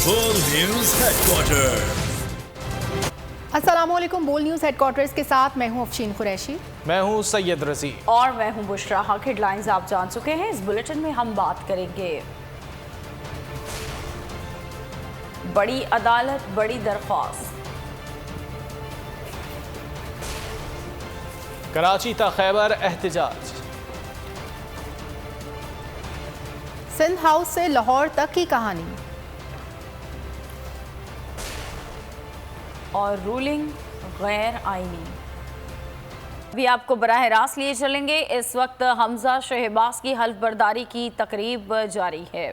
بول news head quarter. السلام علیکم۔ بول نیوز ہیڈ کوارٹرز کے ساتھ میں ہوں افشین قریشی، میں ہوں سید رضی اور میں ہوں بشرا حق۔ ہیڈ لائنز آپ جان چکے ہیں، اس بلیٹن میں ہم بات کریں گے بڑی عدالت بڑی درخواست، کراچی تا خیبر احتجاج، سندھ ہاؤس سے لاہور تک کی کہانی، اور رولنگ غیر آئینی۔ ابھی آپ کو براہ راست لیے چلیں گے۔ اس وقت حمزہ شہباز کی حلف برداری کی تقریب جاری ہے۔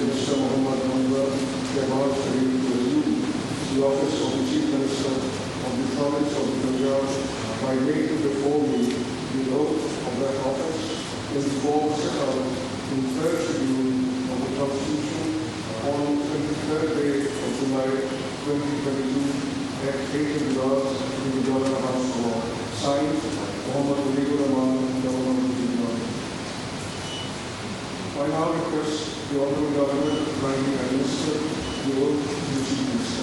Mr. Muhammad Hamza, Jamaat Sharif Wazir, the office of the Chief Minister of the province of Punjab by making before me the oath of that office in the form set out in the 3rd Schedule of the Constitution on 23rd day of July 2022 at 8 of the Lords in the Governor House Law. Signed, Muhammad Munibur Rahman, Governor of Gujarat. I now request the Honorable Governor to kindly administer the oath to the Chief Minister.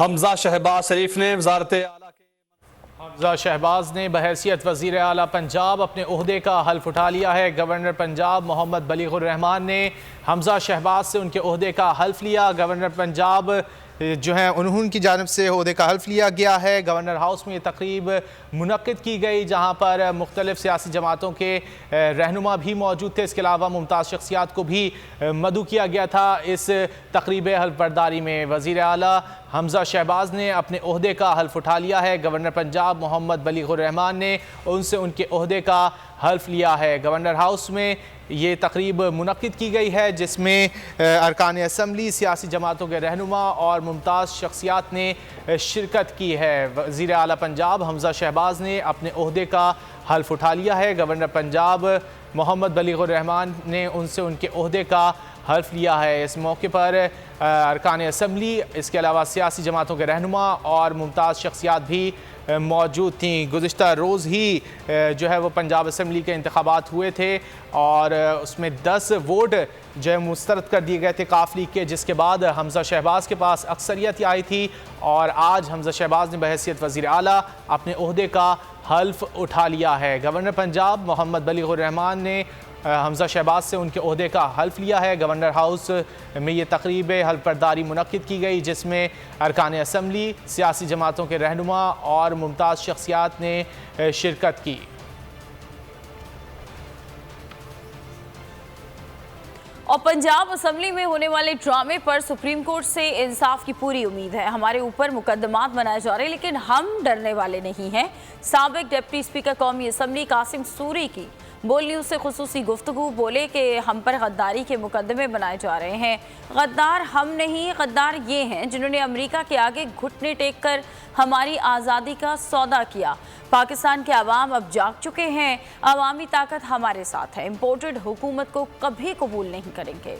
حمزہ شہباز شریف نے وزارت اعلیٰ حمزہ شہباز نے بحیثیت وزیر اعلیٰ پنجاب اپنے عہدے کا حلف اٹھا لیا ہے۔ گورنر پنجاب محمد بلیغ الرحمان نے حمزہ شہباز سے ان کے عہدے کا حلف لیا۔ گورنر پنجاب جو ہیں انہوں کی جانب سے عہدے کا حلف لیا گیا ہے۔ گورنر ہاؤس میں یہ تقریب منعقد کی گئی جہاں پر مختلف سیاسی جماعتوں کے رہنما بھی موجود تھے۔ اس کے علاوہ ممتاز شخصیات کو بھی مدعو کیا گیا تھا اس تقریب حلف برداری میں۔ وزیر اعلیٰ حمزہ شہباز نے اپنے عہدے کا حلف اٹھا لیا ہے۔ گورنر پنجاب محمد بلیغ الرحمان نے ان سے ان کے عہدے کا حلف لیا ہے۔ گورنر ہاؤس میں یہ تقریب منعقد کی گئی ہے جس میں ارکان اسمبلی، سیاسی جماعتوں کے رہنما اور ممتاز شخصیات نے شرکت کی ہے۔ وزیر اعلیٰ پنجاب حمزہ شہباز نے اپنے عہدے کا حلف اٹھا لیا ہے۔ گورنر پنجاب محمد بلیغ الرحمان نے ان سے ان کے عہدے کا حلف لیا ہے۔ اس موقع پر ارکان اسمبلی، اس کے علاوہ سیاسی جماعتوں کے رہنما اور ممتاز شخصیات بھی موجود تھیں۔ گزشتہ روز ہی جو ہے وہ پنجاب اسمبلی کے انتخابات ہوئے تھے اور اس میں 10 ووٹ جو ہے مسترد کر دیے گئے تھے قاف لیگ کے، جس کے بعد حمزہ شہباز کے پاس اکثریت آئی تھی اور آج حمزہ شہباز نے بحیثیت وزیر اعلیٰ اپنے عہدے کا حلف اٹھا لیا ہے۔ گورنر پنجاب محمد بلیغ الرحمان نے حمزہ شہباز سے ان کے عہدے کا حلف لیا ہے۔ گورنر ہاؤس میں یہ تقریب حلف برداری منعقد کی گئی جس میں ارکان اسمبلی، سیاسی جماعتوں کے رہنما اور ممتاز شخصیات نے شرکت کی۔ اور پنجاب اسمبلی میں ہونے والے ڈرامے پر سپریم کورٹ سے انصاف کی پوری امید ہے۔ ہمارے اوپر مقدمات بنائے جا رہے ہیں لیکن ہم ڈرنے والے نہیں ہیں۔ سابق ڈپٹی اسپیکر قومی اسمبلی قاسم سوری کی بول نیوز سے خصوصی گفتگو، بولے کہ ہم پر غداری کے مقدمے بنائے جا رہے ہیں۔ غدار ہم نہیں، غدار یہ ہیں جنہوں نے امریکہ کے آگے گھٹنے ٹیک کر ہماری آزادی کا سودا کیا۔ پاکستان کے عوام اب جاگ چکے ہیں، عوامی طاقت ہمارے ساتھ ہے، امپورٹڈ حکومت کو کبھی قبول نہیں کریں گے۔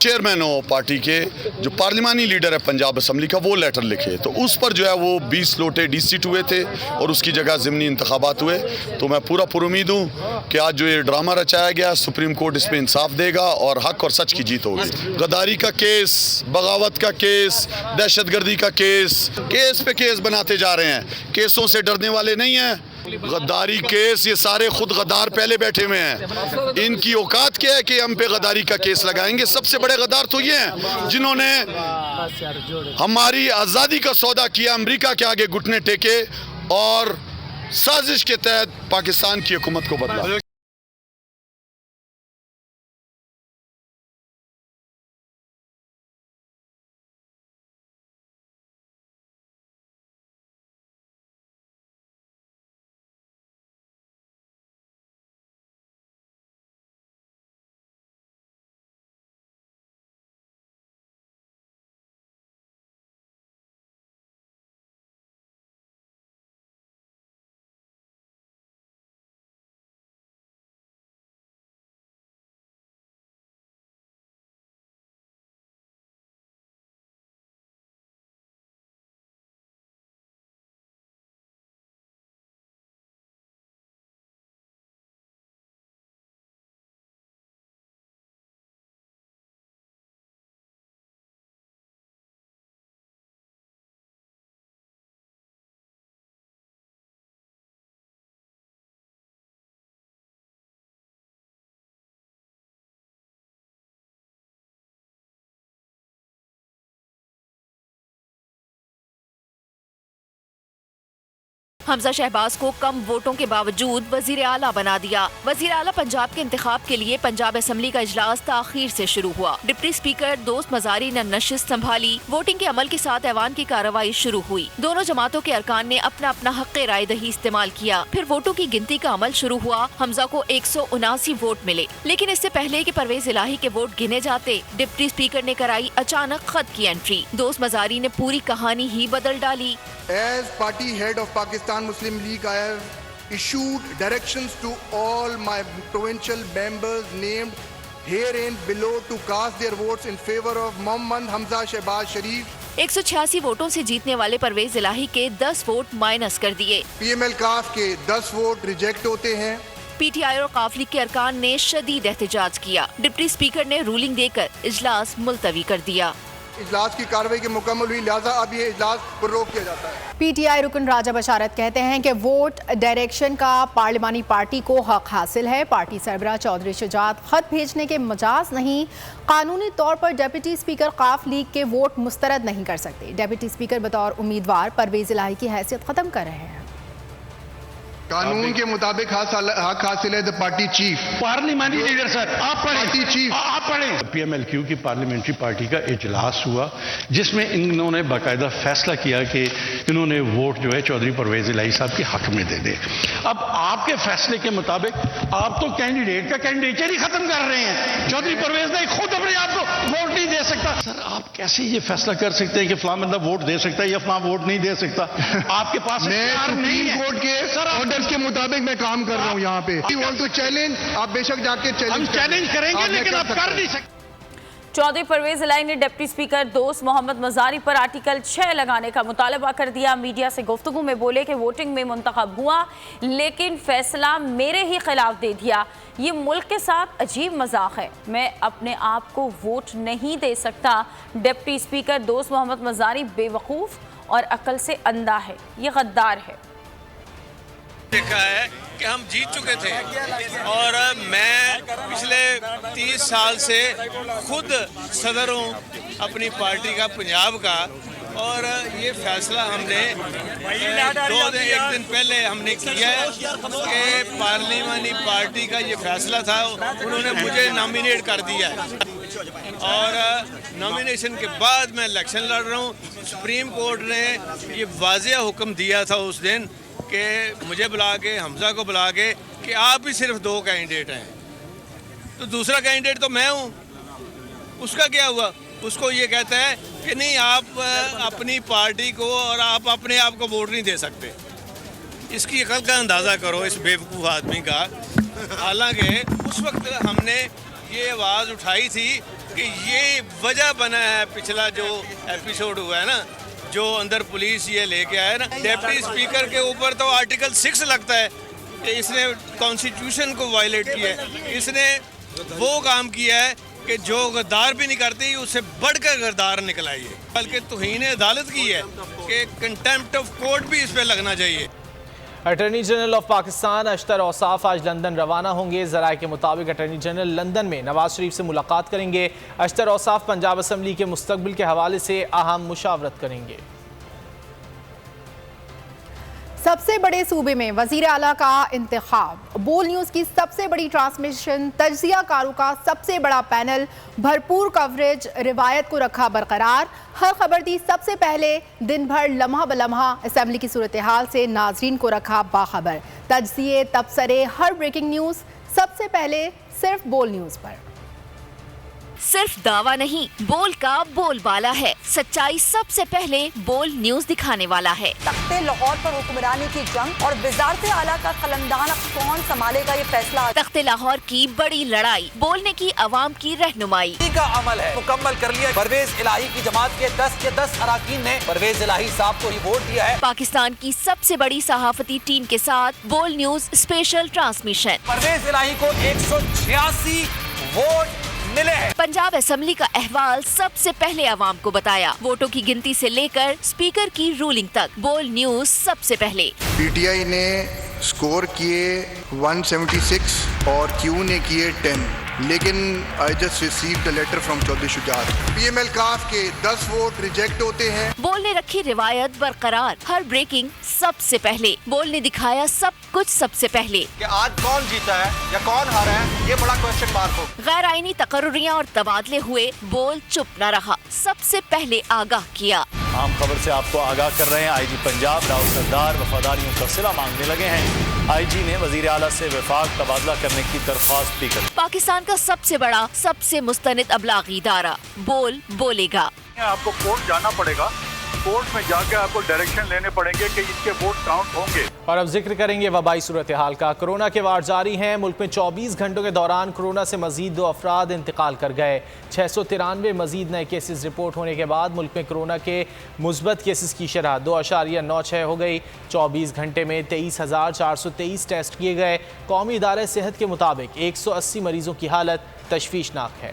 چیئرمین ہو پارٹی کے جو پارلیمانی لیڈر ہے پنجاب اسمبلی کا، وہ لیٹر لکھے تو اس پر جو ہے وہ 20 لوٹے ڈی سیٹ ہوئے تھے اور اس کی جگہ ضمنی انتخابات ہوئے۔ تو میں پورا پر امید ہوں کہ آج جو یہ ڈرامہ رچایا گیا سپریم کورٹ اس پہ انصاف دے گا اور حق اور سچ کی جیت ہوگی۔ غداری کا کیس، بغاوت کا کیس، دہشت گردی کا کیس، کیس پہ کیس بناتے جا رہے ہیں، کیسوں سے ڈرنے والے نہیں ہیں۔ غداری کیس یہ سارے خود غدار پہلے بیٹھے ہوئے ہیں، ان کی اوقات کیا ہے کہ ہم پہ غداری کا کیس لگائیں گے؟ سب سے بڑے غدار تو یہ ہیں جنہوں نے ہماری آزادی کا سودا کیا، امریکہ کے آگے گھٹنے ٹیکے اور سازش کے تحت پاکستان کی حکومت کو بدلا۔ حمزہ شہباز کو کم ووٹوں کے باوجود وزیر اعلیٰ بنا دیا۔ وزیر اعلیٰ پنجاب کے انتخاب کے لیے پنجاب اسمبلی کا اجلاس تاخیر سے شروع ہوا۔ ڈپٹی اسپیکر دوست مزاری نے نشست سنبھالی۔ ووٹنگ کے عمل کے ساتھ ایوان کی کارروائی شروع ہوئی۔ دونوں جماعتوں کے ارکان نے اپنا اپنا حق رائے دہی استعمال کیا۔ پھر ووٹوں کی گنتی کا عمل شروع ہوا۔ حمزہ کو 179 ووٹ ملے، لیکن اس سے پہلے کہ پرویز الہی کے ووٹ گنے جاتے، ڈپٹی اسپیکر نے کرائی اچانک خط کی انٹری۔ دوست مزاری نے پوری کہانی ہی بدل ڈالی۔ As party head of Pakistan Muslim League, I have issued directions to all my provincial members named herein below to cast their votes in favor of Mohammad Hamza Shehbaz Sharif. 186 ووٹوں سے جیتنے والے پرویز الہی کے 10 ووٹ مائنس کر دیے۔ پی M L کاف کے 10 vote reject ہوتے ہیں۔ پی ٹی آئی اور قاف لیگ کے ارکان نے شدید احتجاج کیا۔ ڈپٹی اسپیکر نے رولنگ دے کر اجلاس ملتوی کر دیا۔ اجلاس کی کارروائی کی مکمل ہوئی، لہٰذا اب یہ اجلاس پر روک کیا جاتا ہے۔ پی ٹی آئی رکن راجہ بشارت کہتے ہیں کہ ووٹ ڈائریکشن کا پارلیمانی پارٹی کو حق حاصل ہے۔ پارٹی سربراہ چودھری شجاعت خط بھیجنے کے مجاز نہیں، قانونی طور پر ڈیپٹی اسپیکر قاف لیگ کے ووٹ مسترد نہیں کر سکتے۔ ڈیپٹی اسپیکر بطور امیدوار پرویز الہی کی حیثیت ختم کر رہے ہیں۔ قانون کے مطابق حق حاصل ہے دا پارٹی چیف، پارلیمانی لیڈر سر آپ پارٹی چیف آپ پڑھیں۔ پی ایم ایل کیو کی پارلیمنٹری پارٹی کا اجلاس ہوا جس میں انہوں نے باقاعدہ فیصلہ کیا کہ انہوں نے ووٹ جو ہے چودھری پرویز الہی صاحب کے حق میں دے دے۔ اب آپ کے فیصلے کے مطابق آپ تو کینڈیڈیٹ کا کینڈیڈیچر ہی ختم کر رہے ہیں۔ چودھری پرویز الہی خود اپنے آپ کو ووٹ نہیں دے سکتا۔ سر آپ کیسے یہ فیصلہ کر سکتے ہیں کہ فلاں بندہ ووٹ دے سکتا ہے یا فلاں ووٹ نہیں دے سکتا؟ آپ کے پاس سپریم کورٹ کے آرڈرز کے مطابق میں کام کر رہا ہوں یہاں پہ۔ چیلنج آپ بے شک جا کے چیلنج کریں گے لیکن آپ کر نہیں سکتے۔ چودھری پرویز الہی نے ڈپٹی اسپیکر دوست محمد مزاری پر آرٹیکل 6 لگانے کا مطالبہ کر دیا۔ میڈیا سے گفتگو میں بولے کہ ووٹنگ میں منتخب ہوا لیکن فیصلہ میرے ہی خلاف دے دیا۔ یہ ملک کے ساتھ عجیب مذاق ہے، میں اپنے آپ کو ووٹ نہیں دے سکتا۔ ڈپٹی اسپیکر دوست محمد مزاری بے وقوف اور عقل سے اندھا ہے، یہ غدار ہے۔ دیکھا ہے کہ ہم جیت چکے تھے اور میں پچھلے 30 سال سے خود صدر ہوں اپنی پارٹی کا پنجاب کا، اور یہ فیصلہ ہم نے ایک دن پہلے ہم نے کیا ہے کہ پارلیمانی پارٹی کا یہ فیصلہ تھا، انہوں نے مجھے نامینیٹ کر دیا ہے اور نامینیشن کے بعد میں الیکشن لڑ رہا ہوں۔ سپریم کورٹ نے یہ واضح حکم دیا تھا اس دن کہ مجھے بلا کے، حمزہ کو بلا کے، کہ آپ ہی صرف 2 کینڈیڈیٹ ہیں، تو دوسرا کینڈیڈیٹ تو میں ہوں۔ اس کا کیا ہوا؟ اس کو یہ کہتا ہے کہ نہیں آپ اپنی پارٹی کو اور آپ اپنے آپ کو ووٹ نہیں دے سکتے۔ اس کی عقل کا اندازہ کرو اس بیوقوف آدمی کا۔ حالانکہ اس وقت ہم نے یہ آواز اٹھائی تھی کہ یہ وجہ بنا ہے پچھلا جو ایپیسوڈ ہوا ہے نا، جو اندر پولیس یہ لے کے آئے نا، ڈیپٹی اسپیکر کے اوپر تو آرٹیکل 6 لگتا ہے کہ اس نے کانسٹیٹیوشن کو وائلیٹ کیا ہے۔ اس نے وہ کام کیا ہے کہ جو غدار بھی نہیں کرتی اس سے بڑھ کر غدار نکل آئی ہے، بلکہ توہین عدالت کی ہے کہ کنٹیمپٹ آف کورٹ بھی اس پہ لگنا چاہیے۔ اٹارنی جنرل آف پاکستان اشتر اوصاف آج لندن روانہ ہوں گے۔ ذرائع کے مطابق اٹارنی جنرل لندن میں نواز شریف سے ملاقات کریں گے۔ اشتر اوصاف پنجاب اسمبلی کے مستقبل کے حوالے سے اہم مشاورت کریں گے۔ سب سے بڑے صوبے میں وزیر اعلیٰ کا انتخاب، بول نیوز کی سب سے بڑی ٹرانسمیشن، تجزیہ کاروں کا سب سے بڑا پینل، بھرپور کوریج، روایت کو رکھا برقرار، ہر خبر دی سب سے پہلے، دن بھر لمحہ بلمحہ اسمبلی کی صورتحال سے ناظرین کو رکھا باخبر، تجزیے، تبصرے، ہر بریکنگ نیوز سب سے پہلے صرف بول نیوز پر۔ صرف دعویٰ نہیں، بول کا بول بالا ہے، سچائی سب سے پہلے بول نیوز دکھانے والا ہے۔ تخت لاہور پر حکمرانی کی جنگ اور وزارت اعلیٰ کا قلمدان اب کون سنبھالے گا، یہ فیصلہ۔ تخت لاہور کی بڑی لڑائی، بولنے کی عوام کی رہنمائی کا عمل ہے مکمل کر لیا۔ پرویز الہی کی جماعت کے 10 کے 10 اراکین نے پرویز الہی صاحب کو ہی ووٹ دیا ہے۔ پاکستان کی سب سے بڑی صحافتی ٹیم کے ساتھ بول نیوز اسپیشل ٹرانسمیشن۔ پرویز الہی کو 186 ووٹ ملے ہیں۔ پنجاب اسمبلی کا احوال سب سے پہلے عوام کو بتایا، ووٹوں کی گنتی سے لے کر اسپیکر کی رولنگ تک، بول نیوز سب سے پہلے۔ پی ٹی آئی نے سکور کیے 176 اور کیو نے کیے 10، لیکن I just received a letter from Chaudhry Shujaat. P M L کاف کے 10 ووٹ ریجیکٹ ہوتے ہیں۔ بول نے رکھی روایت برقرار، ہر بریکنگ سب سے پہلے، بول نے دکھایا سب کچھ سب سے پہلے۔ کہ آج کون جیتا ہے یا کون ہارا ہے یہ بڑا کوشچن مارک ہو۔ غیر آئینی تقرریاں اور تبادلے ہوئے، بول چپ نہ رہا، سب سے پہلے آگاہ کیا۔ عام خبر سے آپ کو آگاہ کر رہے ہیں۔ آئی جی پنجاب راؤ سردار وفاداریوں کا صلہ مانگنے لگے ہیں۔ آئی جی نے وزیر اعلیٰ سے وفاق تبادلہ کرنے کی درخواست بھی کر۔ پاکستان کا سب سے بڑا، سب سے مستند ابلاغی ادارہ، بول بولے گا۔ آپ کو کورٹ جانا پڑے گا، کورٹ میں جا کے آپ کو ڈائریکشن لینے پڑیں گے کہ اس کے ووٹ کاؤنٹ ہوں گے۔ اور اب ذکر کریں گے وبائی صورتحال کا۔ کورونا کے وار جاری ہیں۔ ملک میں 24 گھنٹوں کے دوران کورونا سے مزید 2 افراد انتقال کر گئے۔ 693 مزید نئے کیسز رپورٹ ہونے کے بعد ملک میں کورونا کے مثبت کیسز کی شرح 2.96 ہو گئی۔ 24 گھنٹے میں 23,423 ٹیسٹ کیے گئے۔ قومی ادارہ صحت کے مطابق 180 مریضوں کی حالت تشویشناک ہے۔